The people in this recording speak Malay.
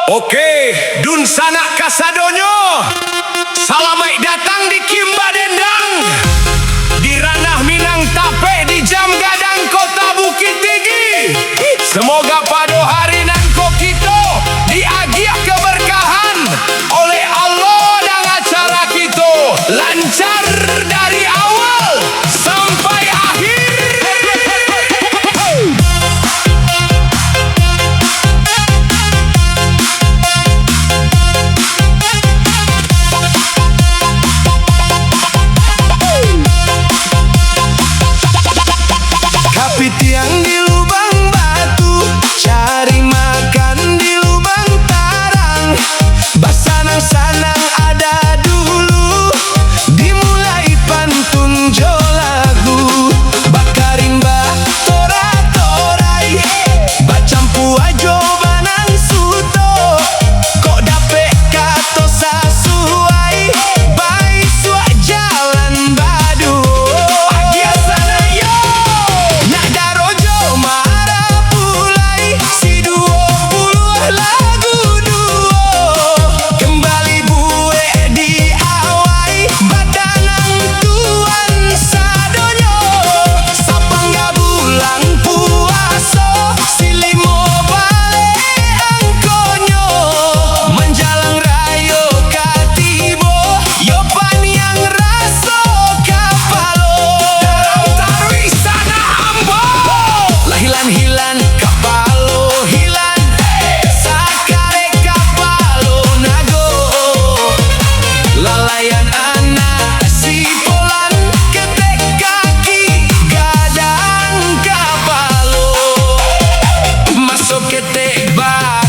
Oke, dun sanak kasadonyo. Salamai datang di Kimba Dendang, di ranah Minang Tape, di Jam Gadang Kota Bukit Tinggi. Semoga pada hari nanko kita diagiak keberkahan oleh Allah dan acara kita lancar dari awal sampai akhir. Kapit yang di lubang batu, cari makan di lubang tarang. Basanang-sanang ada dulu, dimulai pantun jo lagu. Bakarimba tora-torai, bacampu ajo banang suto. Kok dapet kato sasuai, bai suak jalan badu. Agia sana yo, nak darojo marah pulai. Si 20 lagu duo, kembali buwe di awai. Badanang tuan sadonyo, sapangga bulan puaso. Silimo bale angkonyo, menjalang rayo katibo. Yopan yang raso kapalo, dalam tarwi sana ambo. Lahilan-hilan kapalo hilan, sakare kapalo nago. Lalayan anak si polan, ketek kaki gadang kapalo. Masuk ketek ba